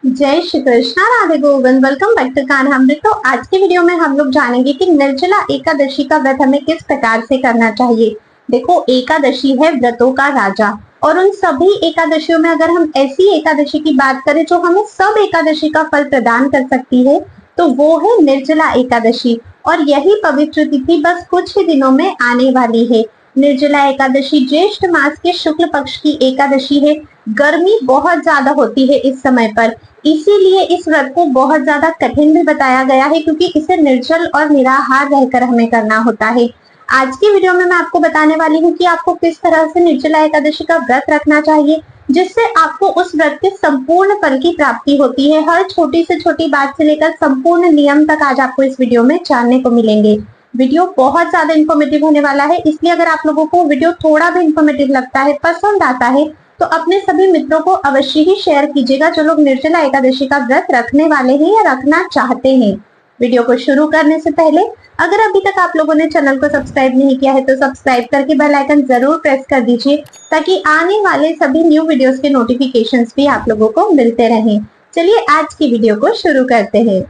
जय Shri Krishna, Radhe Govind. Welcome back to Kanhamrit. तो आज की वीडियो में हम लोग जानेंगे कि निर्जला एकादशी का व्रत हमें किस प्रकार से करना चाहिए। देखो, एकादशी है व्रतों का राजा, और उन सभी एकादशियों में अगर हम ऐसी एकादशी की बात करें जो हमें सब एकादशी का फल प्रदान कर सकती है, तो वो है निर्जला एकादशी। और यही पवित्र तिथि बस कुछ ही दिनों में आने वाली है। निर्जला एकादशी ज्येष्ठ मास के शुक्ल पक्ष की एकादशी है। गर्मी बहुत ज्यादा होती है इस समय पर, इसीलिए इस व्रत को बहुत ज्यादा कठिन भी बताया गया है, क्योंकि इसे निर्जल और निराहार रहकर हमें करना होता है। आज की वीडियो में मैं आपको बताने वाली हूँ कि आपको किस तरह से निर्जला एकादशी का व्रत रखना चाहिए, जिससे आपको उस व्रत के संपूर्ण फल की प्राप्ति होती है। हर छोटी से छोटी बात से लेकर संपूर्ण नियम तक आज आपको इस वीडियो में जानने को मिलेंगे। वीडियो बहुत ज्यादा इन्फॉर्मेटिव होने वाला है, इसलिए अगर आप लोगों को वीडियो थोड़ा भी इन्फॉर्मेटिव लगता है, पसंद आता है, तो अपने सभी मित्रों को अवश्य ही शेयर कीजिएगा जो लोग निर्जला एकादशी का व्रत रखने वाले हैं या रखना चाहते हैं। वीडियो को शुरू करने से पहले अगर अभी तक आप लोगों ने चैनल को सब्सक्राइब नहीं किया है तो सब्सक्राइब करके बेल आइकन जरूर प्रेस कर दीजिए, ताकि आने वाले सभी न्यू वीडियोस के नोटिफिकेशंस भी आप लोगों को मिलते रहें। चलिए आज की वीडियो को शुरू करते हैं।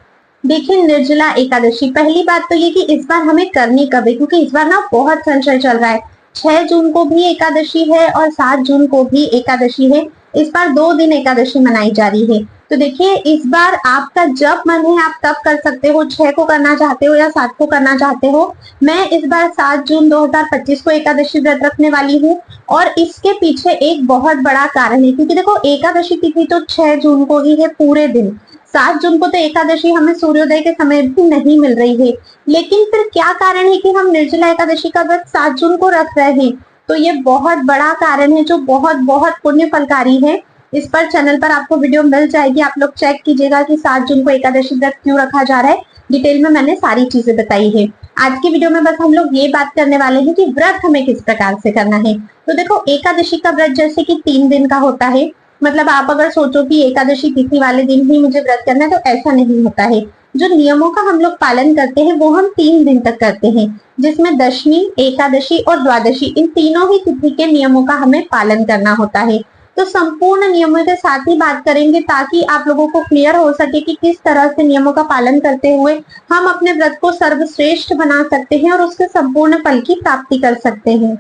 देखिए, निर्जला एकादशी, पहली बात तो ये कि इस बार हमें करनी कब है, क्योंकि इस बार ना बहुत संशय चल रहा है। 6 जून को भी एकादशी है और 7 जून को भी एकादशी है। इस बार 2 दिन एकादशी मनाई जा रही है। तो देखिए, इस बार आपका जब मन है आप तब कर सकते हो। 6 को करना चाहते हो या 7 को करना चाहते हो। मैं इस बार 7 जून 2025 को एकादशी व्रत रखने वाली हूँ, और इसके पीछे एक बहुत बड़ा कारण है, क्योंकि देखो, एकादशी तिथि तो 6 जून को ही है पूरे दिन। 7 जून को तो एकादशी हमें सूर्योदय के समय भी नहीं मिल रही है। लेकिन फिर क्या कारण है कि हम निर्जला एकादशी का व्रत 7 जून को रख रहे हैं? तो ये बहुत बड़ा कारण है जो बहुत बहुत पुण्य फलकारी है। इस पर चैनल पर आपको वीडियो मिल जाएगी, आप लोग चेक कीजिएगा कि 7 जून को एकादशी व्रत क्यों रखा जा रहा है। डिटेल में मैंने सारी चीजें बताई है। आज की वीडियो में बस हम लोग ये बात करने वाले हैं कि व्रत हमें किस प्रकार से करना है। तो देखो, एकादशी का व्रत जैसे कि 3 दिन का होता है। मतलब आप अगर सोचो कि एकादशी तिथि वाले दिन ही मुझे व्रत करना है, तो ऐसा नहीं होता है। जो नियमों का हम लोग पालन करते हैं वो हम 3 दिन तक करते हैं, जिसमें दशमी, एकादशी और द्वादशी, इन तीनों ही तिथि के नियमों का हमें पालन करना होता है। तो संपूर्ण नियमों के साथ ही बात करेंगे, ताकि आप लोगों को क्लियर हो सके कि किस तरह से नियमों का पालन करते हुए हम अपने व्रत को सर्वश्रेष्ठ बना सकते हैं और उसके संपूर्ण फल की प्राप्ति कर सकते हैं।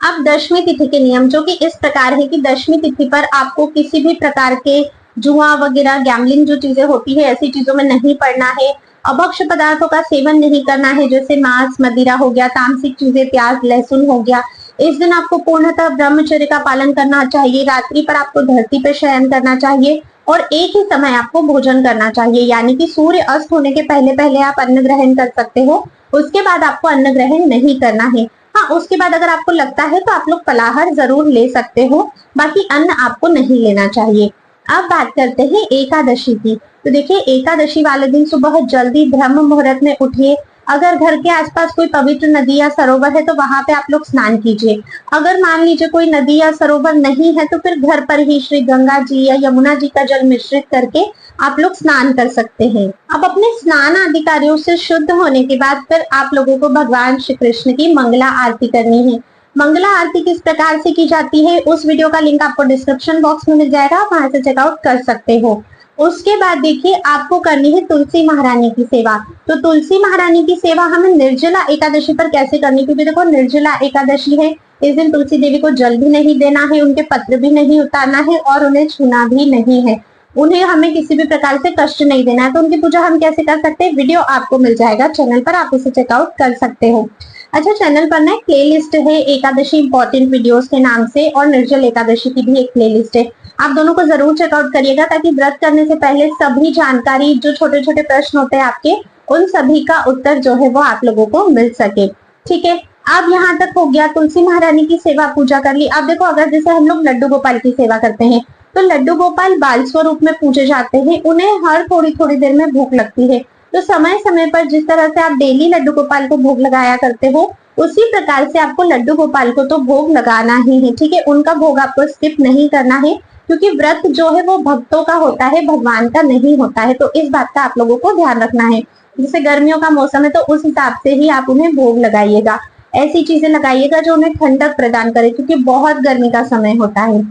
अब दशमी तिथि के नियम जो कि इस प्रकार है कि दशमी तिथि पर आपको किसी भी प्रकार के जुआ वगैरह, गैम्बलिंग जो चीजें होती है, ऐसी चीजों में नहीं पड़ना है। अभक्ष्य पदार्थों का सेवन नहीं करना है, जैसे मांस, मदिरा हो गया, तामसिक चीजें, प्याज, लहसुन हो गया। इस दिन आपको पूर्णतः ब्रह्मचर्य का पालन करना चाहिए। रात्रि पर आपको धरती पर शयन करना चाहिए और एक ही समय आपको भोजन करना चाहिए, यानी कि सूर्य अस्त होने के पहले पहले आप अन्न ग्रहण कर सकते हो। उसके बाद आपको अन्न ग्रहण नहीं करना है। हाँ, उसके बाद अगर आपको लगता है तो आप लोग फलाहार जरूर ले सकते हो, बाकी अन्न आपको नहीं लेना चाहिए। अब बात करते हैं एकादशी की। तो देखिए, एकादशी वाले दिन सुबह जल्दी ब्रह्म मुहूर्त में उठिए। अगर घर के आसपास कोई पवित्र नदी या सरोवर है तो वहां पे आप लोग स्नान कीजिए। अगर मान लीजिए कोई नदी या सरोवर नहीं है तो फिर घर पर ही श्री गंगा जी या यमुना जी का जल मिश्रित करके आप लोग स्नान कर सकते हैं। अब अपने स्नान आदि कार्यों से शुद्ध होने के बाद फिर आप लोगों को भगवान श्री कृष्ण की मंगला आरती करनी है। मंगला आरती किस प्रकार से की जाती है, उस वीडियो का लिंक आपको डिस्क्रिप्शन बॉक्स में मिल जाएगा, आप वहां से चेकआउट कर सकते हो। उसके बाद देखिए, आपको करनी है तुलसी महारानी की सेवा। तो तुलसी महारानी की सेवा हमें निर्जला एकादशी पर कैसे करनी, क्योंकि देखो, निर्जला एकादशी है। इस दिन तुलसी देवी को जल भी नहीं देना है, उनके पत्र भी नहीं उतारना है और उन्हें छूना भी नहीं है। उन्हें हमें किसी भी प्रकार से कष्ट नहीं देना है। तो उनकी पूजा हम कैसे कर सकते हैं, वीडियो आपको मिल जाएगा चैनल पर, आप उसे चेकआउट कर सकते हो। अच्छा, चैनल पर ना एक प्लेलिस्ट है एकादशी इंपॉर्टेंट वीडियोस के नाम से, और निर्जल एकादशी की भी एक प्लेलिस्ट है। आप दोनों को जरूर चेकआउट करिएगा, ताकि व्रत करने से पहले सभी जानकारी, जो छोटे छोटे प्रश्न होते हैं आपके, उन सभी का उत्तर जो है वो आप लोगों को मिल सके। ठीक है, अब यहाँ तक हो गया, तुलसी महारानी की सेवा पूजा कर ली। अब देखो, अगर जैसे हम लोग लड्डू गोपाल की सेवा करते हैं, तो लड्डू गोपाल बाल स्वरूप में पूजे जाते हैं। उन्हें हर थोड़ी थोड़ी देर में भूख लगती है। तो समय समय पर जिस तरह से आप डेली लड्डू गोपाल को भोग लगाया करते हो, उसी प्रकार से आपको लड्डू गोपाल को तो भोग लगाना ही है। ठीक है, उनका भोग आपको स्किप नहीं करना है, क्योंकि व्रत जो है वो भक्तों का होता है, भगवान का नहीं होता है। तो इस बात का आप लोगों को ध्यान रखना है। जैसे गर्मियों का मौसम है तो उस हिसाब से ही आप उन्हें भोग लगाइएगा। ऐसी चीजें लगाइएगा जो उन्हें ठंडक प्रदान करे, क्योंकि बहुत गर्मी का समय होता है।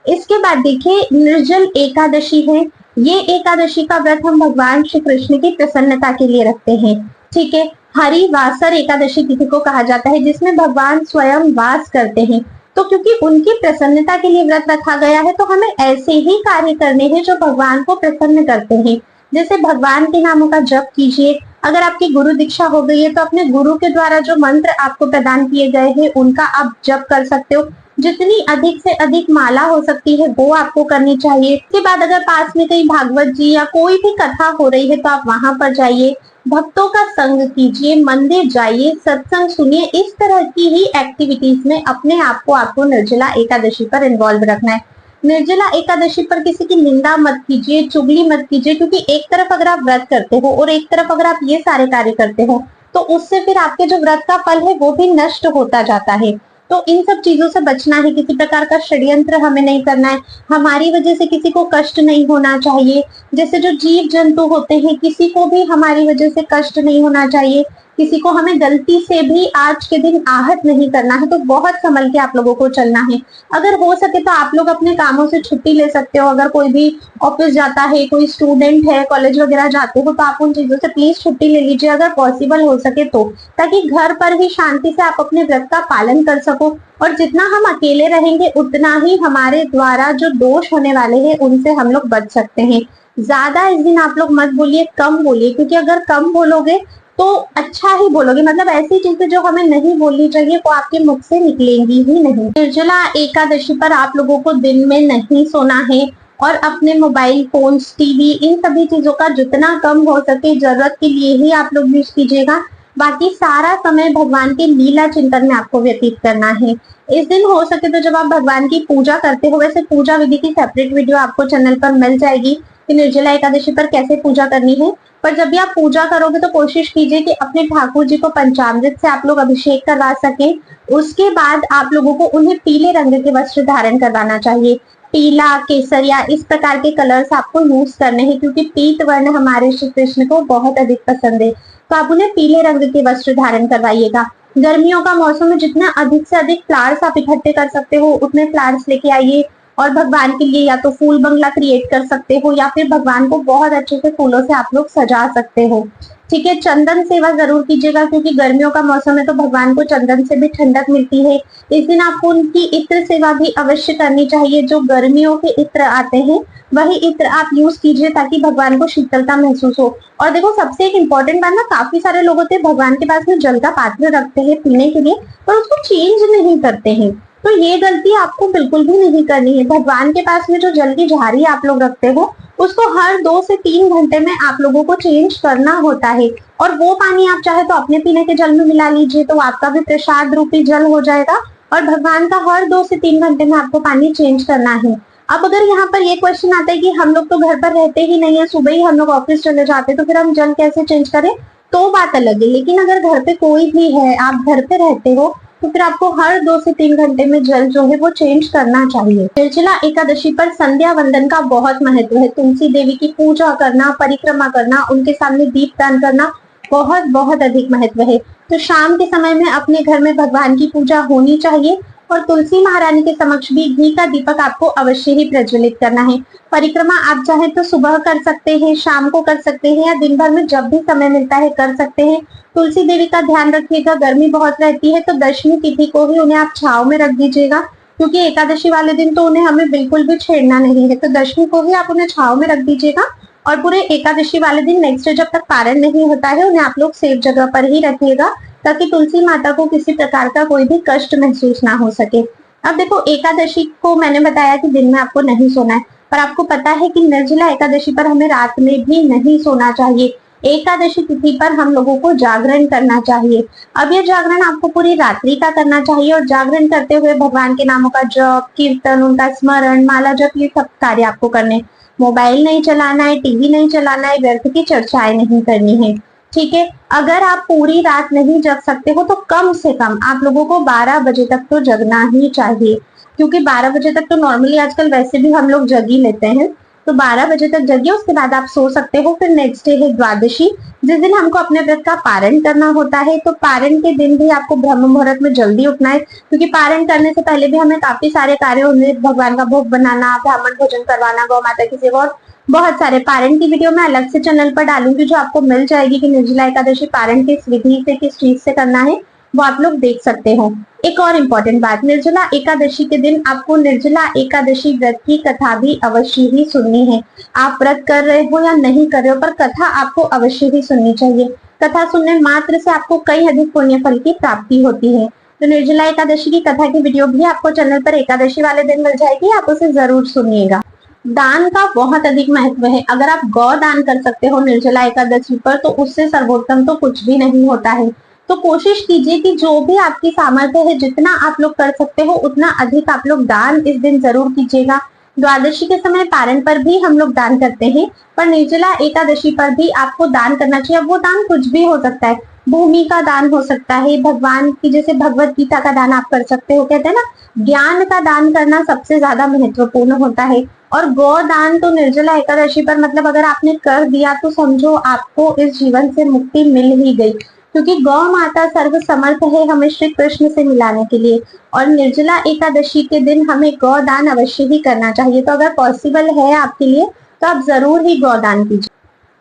इसके बाद देखिए, निर्जल एकादशी है। ये एकादशी का व्रत हम भगवान श्री कृष्ण की प्रसन्नता के लिए रखते हैं। ठीक है। हरिवासर एकादशी तिथि को कहा जाता है, जिसमें भगवान स्वयं वास करते हैं। तो क्योंकि उनकी प्रसन्नता के लिए व्रत रखा गया है, तो हमें ऐसे ही कार्य करने हैं जो भगवान को प्रसन्न करते हैं। जैसे भगवान के नामों का जप कीजिए। अगर आपकी गुरु दीक्षा हो गई है, तो अपने गुरु के द्वारा जो मंत्र आपको प्रदान किए गए हैं उनका आप जप कर सकते हो। जितनी अधिक से अधिक माला हो सकती है वो आपको करनी चाहिए। इसके बाद अगर पास में कहीं भागवत जी या कोई भी कथा हो रही है, तो आप वहां पर जाइए, भक्तों का संग कीजिए, मंदिर जाइए, सत्संग सुनिए। इस तरह की ही एक्टिविटीज में अपने आप को आपको निर्जला एकादशी पर इन्वॉल्व रखना है। निर्जला एकादशी पर किसी की निंदा मत कीजिए, चुगली मत कीजिए, क्योंकि एक तरफ अगर आप व्रत करते हो और एक तरफ अगर आप ये सारे कार्य करते हो, तो उससे फिर आपके जो व्रत का फल है वो भी नष्ट होता जाता है। तो इन सब चीजों से बचना है। किसी प्रकार का षड्यंत्र हमें नहीं करना है। हमारी वजह से किसी को कष्ट नहीं होना चाहिए। जैसे जो जीव जंतु होते हैं, किसी को भी हमारी वजह से कष्ट नहीं होना चाहिए। किसी को हमें गलती से भी आज के दिन आहत नहीं करना है। तो बहुत संभल के आप लोगों को चलना है। अगर हो सके तो आप लोग अपने कामों से छुट्टी ले सकते हो। अगर कोई भी ऑफिस जाता है, कोई स्टूडेंट है, कॉलेज वगैरह जाते हो, तो आप उन चीजों से प्लीज छुट्टी ले लीजिए अगर पॉसिबल हो सके तो, ताकि घर पर ही शांति से आप अपने व्रत का पालन कर सको। और जितना हम अकेले रहेंगे उतना ही हमारे द्वारा जो दोष होने वाले हैं उनसे हम लोग बच सकते हैं। ज्यादा इस दिन आप लोग मत बोलिए, कम बोलिए, क्योंकि अगर कम बोलोगे तो अच्छा ही बोलोगे। मतलब ऐसी चीजें जो हमें नहीं बोलनी चाहिए वो आपके मुख से निकलेंगी ही नहीं। निर्जला एकादशी पर आप लोगों को दिन में नहीं सोना है और अपने मोबाइल फोन्स, टीवी, इन सभी चीजों का जितना कम हो सके जरूरत के लिए ही आप लोग यूज कीजिएगा। बाकी सारा समय भगवान के लीला चिंतन में आपको व्यतीत करना है। इस दिन हो सके तो जब आप भगवान की पूजा करते हो, वैसे पूजा विधि की सेपरेट वीडियो आपको चैनल पर मिल जाएगी कि निर्जला एकादशी पर कैसे पूजा करनी है। पर जब भी आप पूजा करोगे तो कोशिश कीजिए कि अपने ठाकुर जी को पंचामृत से आप लोग अभिषेक करवा सके। उसके बाद आप लोगों को उन्हें पीले रंग के वस्त्र धारण करवाना चाहिए। पीला, केसरिया, इस प्रकार के कलर्स आपको यूज करने हैं, क्योंकि पीत वर्ण हमारे श्री कृष्ण को बहुत अधिक पसंद है। तो आप उन्हें पीले रंग के वस्त्र धारण करवाइएगा। गर्मियों का मौसम में जितना अधिक से अधिक फ्लावर्स आप इकट्ठे कर सकते हो उतने फ्लावर्स लेके आइए और भगवान के लिए या तो फूल बंगला क्रिएट कर सकते हो या फिर भगवान को बहुत अच्छे से फूलों से आप लोग सजा सकते हो। ठीक है। चंदन सेवा जरूर कीजिएगा, क्योंकि गर्मियों का मौसम है तो भगवान को चंदन से भी ठंडक मिलती है। इस दिन आपको उनकी इत्र सेवा भी अवश्य करनी चाहिए। जो गर्मियों के इत्र आते हैं वही इत्र आप यूज कीजिए, ताकि भगवान को शीतलता महसूस हो। और देखो, सबसे एक इम्पोर्टेंट बात ना, काफी सारे लोग होते हैं भगवान के पास में जल का पात्र रखते हैं पीने के लिए, पर उसको चेंज नहीं करते हैं। तो ये गलती आपको बिल्कुल भी नहीं करनी है। भगवान के पास में जो जल की झाड़ी आप लोग रखते हो उसको हर 2 से 3 घंटे में आप लोगों को चेंज करना होता है। और वो पानी आप चाहे तो अपने पीने के जल में मिला लीजिए, तो आपका भी प्रसाद रूपी जल हो जाएगा। और भगवान का हर 2 से 3 घंटे में आपको पानी चेंज करना है। अब अगर यहाँ पर ये क्वेश्चन आता है कि हम लोग तो घर पर रहते ही नहीं है, सुबह ही हम लोग ऑफिस चले जाते हैं, तो फिर हम जल कैसे चेंज करें? तो बात अलग है। लेकिन अगर घर पे कोई भी है, आप घर पे रहते हो, तो फिर आपको हर 2 से 3 घंटे में जल जो है वो चेंज करना चाहिए। निर्जला एकादशी पर संध्या वंदन का बहुत महत्व है। तुलसी देवी की पूजा करना, परिक्रमा करना, उनके सामने दीप दान करना बहुत बहुत अधिक महत्व है। तो शाम के समय में अपने घर में भगवान की पूजा होनी चाहिए और तुलसी महारानी के समक्ष भी घी का दीपक आपको अवश्य ही प्रज्वलित करना है। परिक्रमा आप चाहे तो सुबह कर सकते हैं, शाम को कर सकते हैं या दिन भर में जब भी समय मिलता है कर सकते हैं। तुलसी देवी का ध्यान रखिएगा, गर्मी बहुत रहती है, तो दशमी तिथि को ही उन्हें आप छाव में रख दीजिएगा, क्योंकि एकादशी वाले दिन तो उन्हें हमें बिल्कुल भी छेड़ना नहीं है। तो दशमी को ही आप उन्हें छाव में रख दीजिएगा और पूरे एकादशी वाले दिन नेक्स्ट डे जब तक पारण नहीं होता है उन्हें आप लोग सेफ जगह पर ही रखिएगा, ताकि तुलसी माता को किसी प्रकार का कोई भी कष्ट महसूस ना हो सके। अब देखो, एकादशी को मैंने बताया कि दिन में आपको नहीं सोना है, पर आपको पता है कि निर्जला एकादशी पर हमें रात में भी नहीं सोना चाहिए। एकादशी तिथि पर हम लोगों को जागरण करना चाहिए। अब ये जागरण आपको पूरी रात्रि का करना चाहिए और जागरण करते हुए भगवान के नामों का जप, कीर्तन, उनका स्मरण, माला जप, ये सब कार्य आपको करने। मोबाइल नहीं चलाना है, टीवी नहीं चलाना है, व्यर्थ की चर्चाएं नहीं करनी है। ठीक है। अगर आप पूरी रात नहीं जग सकते हो तो कम से कम आप लोगों को 12 बजे तक तो जगना ही चाहिए, क्योंकि 12 बजे तक तो नॉर्मली आजकल वैसे भी हम लोग जग ही लेते हैं। तो 12 बजे तक जगिए, उसके बाद आप सो सकते हो। फिर नेक्स्ट डे है द्वादशी, जिस दिन हमको अपने व्रत का पारण करना होता है। तो पारण के दिन भी आपको ब्रह्म मुहूर्त में जल्दी उठना है, क्योंकि पारण करने से पहले भी हमें काफी सारे कार्य होंगे। भगवान का भोग बनाना, ब्राह्मण भोजन करवाना, गौ माता की सेवा और बहुत सारे पारण की वीडियो मैं अलग से चैनल पर डालूंगी जो आपको मिल जाएगी कि निर्जला एकादशी पारण किस विधि से किस चीज से करना है, वो आप लोग देख सकते हो। एक और इम्पोर्टेंट बात, निर्जला एकादशी के दिन आपको निर्जला एकादशी व्रत की कथा भी अवश्य ही सुननी है। आप व्रत कर रहे हो या नहीं कर रहे हो, पर कथा आपको अवश्य ही सुननी चाहिए। कथा सुनने मात्र से आपको कई अधिक पुण्य फल की प्राप्ति होती है। तो निर्जला एकादशी की कथा की वीडियो भी आपको चैनल पर एकादशी वाले दिन मिल जाएगी, आप उसे जरूर सुनिएगा। दान का बहुत अधिक महत्व है। अगर आप गौ दान कर सकते हो निर्जला एकादशी पर, तो उससे सर्वोत्तम तो कुछ भी नहीं होता है। तो कोशिश कीजिए कि जो भी आपकी सामर्थ्य है, जितना आप लोग कर सकते हो उतना अधिक आप लोग दान इस दिन जरूर कीजिएगा। द्वादशी के समय पारण पर भी हम लोग दान करते हैं, पर निर्जला एकादशी पर भी आपको दान करना चाहिए। वो दान कुछ भी हो सकता है, भूमि का दान हो सकता है, भगवान की जैसे भगवत गीता का दान आप कर सकते हो। कहते हैं ना, ज्ञान का दान करना सबसे ज्यादा महत्वपूर्ण होता है। और गोदान तो निर्जला एकादशी पर मतलब अगर आपने कर दिया तो समझो आपको इस जीवन से मुक्ति मिल ही गई, क्योंकि गौ माता सर्व समर्थ है हमें श्री कृष्ण से मिलाने के लिए। और निर्जला एकादशी के दिन हमें गौदान अवश्य ही करना चाहिए। तो अगर पॉसिबल है आपके लिए तो आप जरूर ही गौदान कीजिए।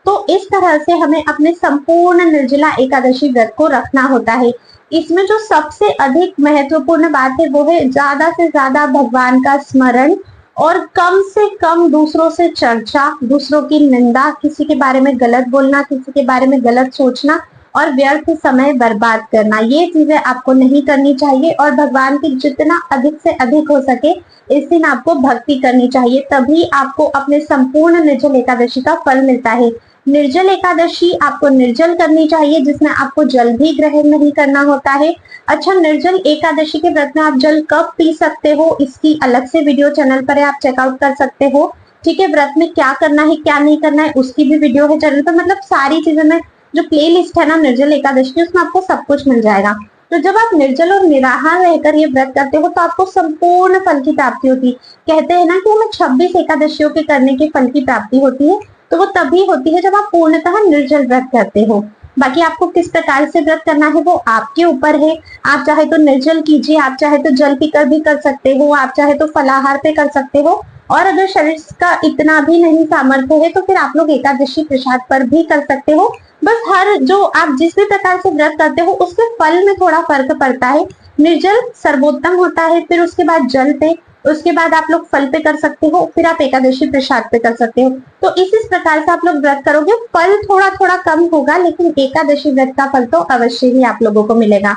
तो इस तरह से हमें अपने संपूर्ण निर्जला एकादशी व्रत को रखना होता है। इसमें जो सबसे अधिक महत्वपूर्ण बात है वो है ज्यादा से ज्यादा भगवान का स्मरण और कम से कम दूसरों से चर्चा, दूसरों की निंदा, किसी के बारे में गलत बोलना, किसी के बारे में गलत सोचना और व्यर्थ समय बर्बाद करना, ये चीजें आपको नहीं करनी चाहिए। और भगवान की जितना अधिक से अधिक हो सके इस दिन आपको भक्ति करनी चाहिए, तभी आपको अपने संपूर्ण निर्जल एकादशी का फल मिलता है। निर्जल एकादशी आपको निर्जल करनी चाहिए, जिसमें आपको जल भी ग्रहण नहीं करना होता है। अच्छा, निर्जल एकादशी के व्रत में आप जल कब पी सकते हो, इसकी अलग से वीडियो चैनल पर है, आप चेकआउट कर सकते हो। ठीक है, व्रत में क्या करना है क्या नहीं करना है उसकी भी वीडियो है चैनल पर। मतलब सारी चीजें में जो प्ले लिस्ट है ना निर्जल एकादशी की, उसमें आपको सब कुछ मिल जाएगा। तो जब आप निर्जल और निराहार रहकर ये व्रत करते हो तो आपको संपूर्ण फल की प्राप्ति होती है। कहते हैं ना कि हमें 26 एकादशियों के करने के फल की प्राप्ति होती है, तो वो तभी होती है जब आप पूर्णतः निर्जल व्रत करते हो। बाकी आपको किस प्रकार से व्रत करना है वो आपके ऊपर है। आप चाहे तो निर्जल कीजिए, आप चाहे तो जल पीकर भी कर सकते हो, आप चाहे तो फलाहार पे कर सकते हो। और अगर शरीर का इतना भी नहीं सामर्थ्य है तो फिर आप लोग एकादशी प्रसाद पर भी कर सकते हो। बस हर जो आप जिस भी प्रकार से व्रत करते हो उसके फल में थोड़ा फर्क पड़ता है। निर्जल सर्वोत्तम होता है, फिर उसके बाद जल पे, उसके बाद आप लोग फल पे कर सकते हो, फिर आप एकादशी प्रसाद पे कर सकते हो। तो इस प्रकार से आप लोग व्रत करोगे, फल थोड़ा थोड़ा कम होगा, लेकिन एकादशी व्रत का फल तो अवश्य ही आप लोगों को मिलेगा।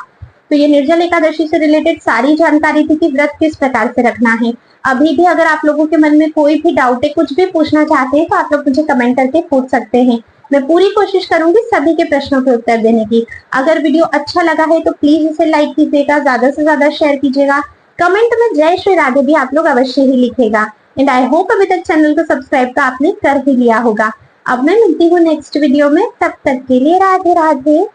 तो ये निर्जल एकादशी से रिलेटेड सारी जानकारी थी कि व्रत किस प्रकार से रखना है। अभी भी अगर आप लोगों के मन में कोई भी डाउट है, कुछ भी पूछना चाहते हैं, तो आप लोग मुझे कमेंट करके पूछ सकते हैं। मैं पूरी कोशिश करूंगी सभी के प्रश्नों के उत्तर देने की। अगर वीडियो अच्छा लगा है तो प्लीज इसे लाइक कीजिएगा, ज्यादा से ज्यादा शेयर कीजिएगा। कमेंट में जय श्री राधे भी आप लोग अवश्य ही लिखेगा। एंड आई होप अभी तक चैनल को सब्सक्राइब तो आपने कर ही लिया होगा। अब मैं मिलती हूँ नेक्स्ट वीडियो में, तब तक के लिए राधे राधे।